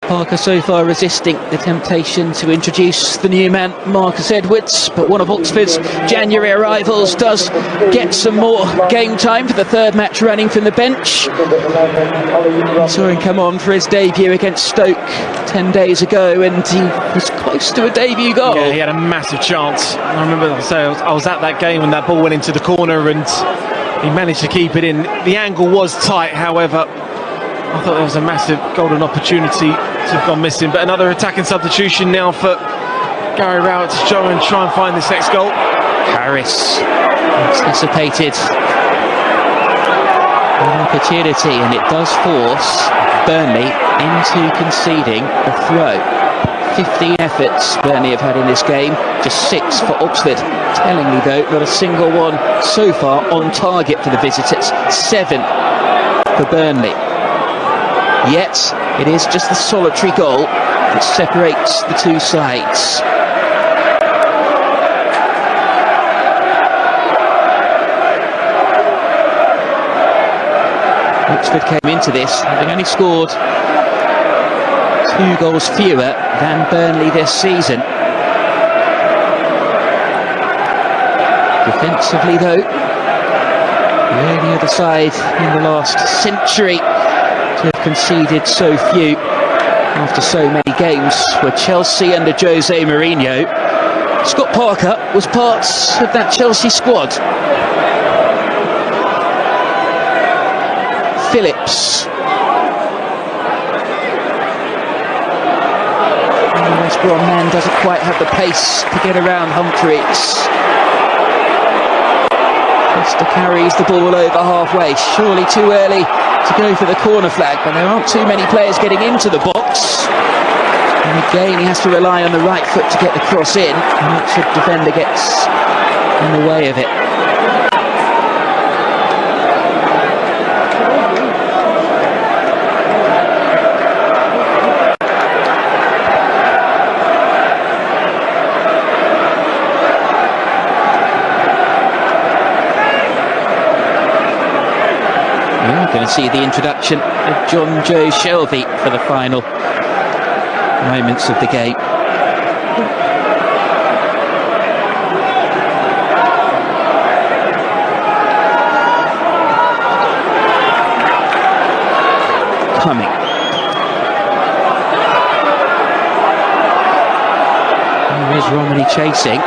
Parker so far resisting the temptation to introduce the new man, Marcus Edwards, but one of Oxford's January arrivals does get some more game time for the third match running from the bench. We saw him come on for his debut against Stoke 10 days ago, and he was close to a debut goal. Yeah, he had a massive chance. I remember, I was at that game when that ball went into the corner and he managed to keep it in. The angle was tight, however. I thought there was a massive golden opportunity to have gone missing, but another attacking substitution now for Gary Rowett to try and find this next goal. Harris anticipated an opportunity, and it does force Burnley into conceding a throw. 15 efforts Burnley have had in this game, just 6 for Oxford. Tellingly though, not a single one so far on target for the visitors. 7 for Burnley. Yet, it is just the solitary goal that separates the two sides. Oxford came into this having only scored 2 goals fewer than Burnley this season. Defensively though, the only other side in the last century to have conceded so few after so many games were Chelsea under Jose Mourinho. Scott Parker was part of that Chelsea squad. Phillips. The West Brom man doesn't quite have the pace to get around Humphreys. Costa carries the ball over halfway, surely too early to go for the corner flag, but there aren't too many players getting into the box. And again he has to rely on the right foot to get the cross in, and Oxford defender gets in the way of it. Going to see the introduction of John Joe Shelby for the final moments of the game. Coming. There is Romeny chasing.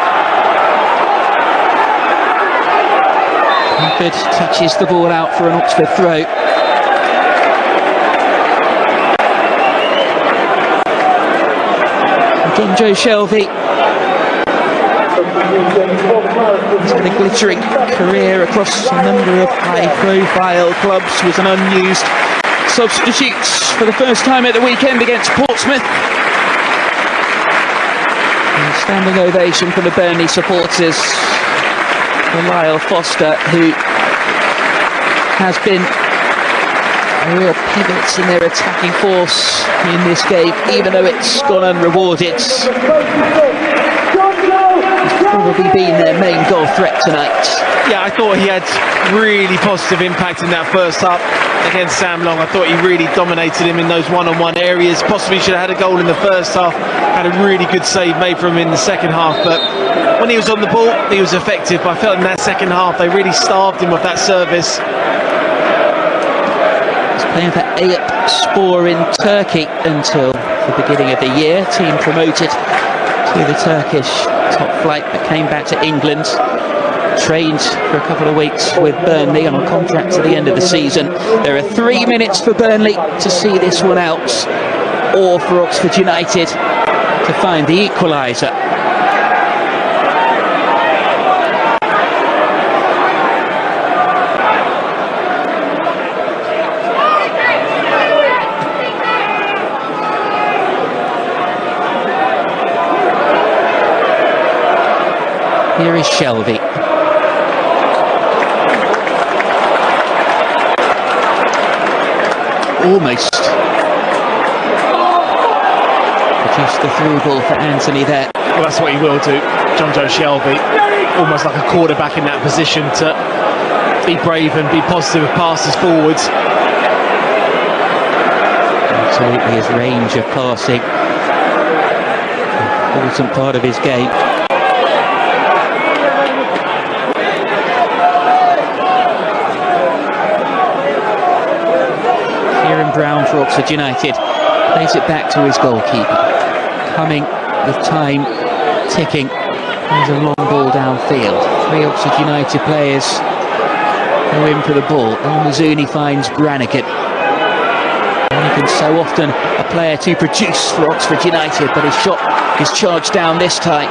Clifford touches the ball out for an Oxford throw. John Joe Shelby has had a glittering career across a number of high-profile clubs, was an unused substitute for the first time at the weekend against Portsmouth. And a standing ovation from the Burnley supporters for Lyle Foster, who has been a real pivot in their attacking force in this game, even though it's gone unrewarded. He's probably been their main goal threat tonight. Yeah, I thought he had really positive impact in that first half against Sam Long. I thought he really dominated him in those one-on-one areas. Possibly should have had a goal in the first half. Had a really good save made from him in the second half, but when he was on the ball, he was effective. I felt in that second half they really starved him of that service. Playing for Eyüpspor in Turkey until the beginning of the year. Team promoted to the Turkish top flight, but came back to England. Trained for a couple of weeks with Burnley on a contract to the end of the season. There are 3 minutes for Burnley to see this one out, or for Oxford United to find the equaliser. Here is Shelby. Almost produced the through ball for Anthony there. Well, that's what he will do, John Joe Shelby. Almost like a quarterback in that position to be brave and be positive with passes forwards. Absolutely, his range of passing, important part of his game. Brown for Oxford United plays it back to his goalkeeper, coming with time ticking. There's a long ball downfield. 3 Oxford United players go in for the ball. El Mazouni finds Brannigan. Brannigan, so often a player to produce for Oxford United, but his shot is charged down this time.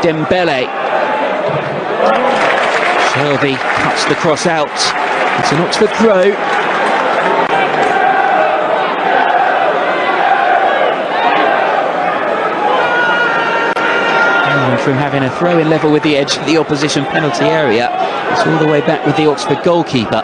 Dembele. Shelby cuts the cross out. It's an Oxford throw. And from having a throw-in level with the edge of the opposition penalty area, it's all the way back with the Oxford goalkeeper.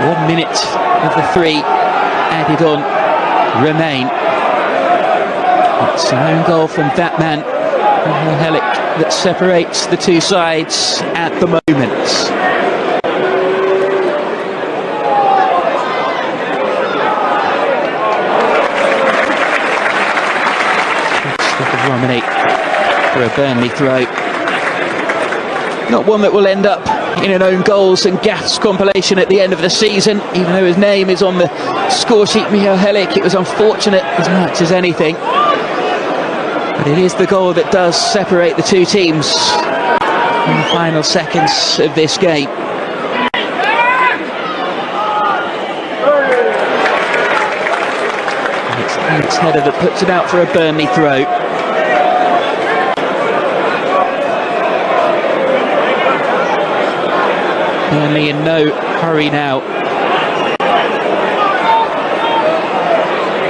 One minute of the 3 added on. Remain. It's an own goal from that man, Helic, that separates the two sides at the moment. Romeny for a Burnley throw. Not one that will end up in an own goals and gaffes compilation at the end of the season, even though his name is on the score sheet. Michael Helic, it was unfortunate as much as anything, but it is the goal that does separate the two teams in the final seconds of this game. And it's Helic's header that puts it out for a Burnley throw. Burnley in no hurry now.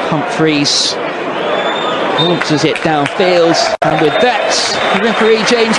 Humphreys launches it downfield, and with that, the referee James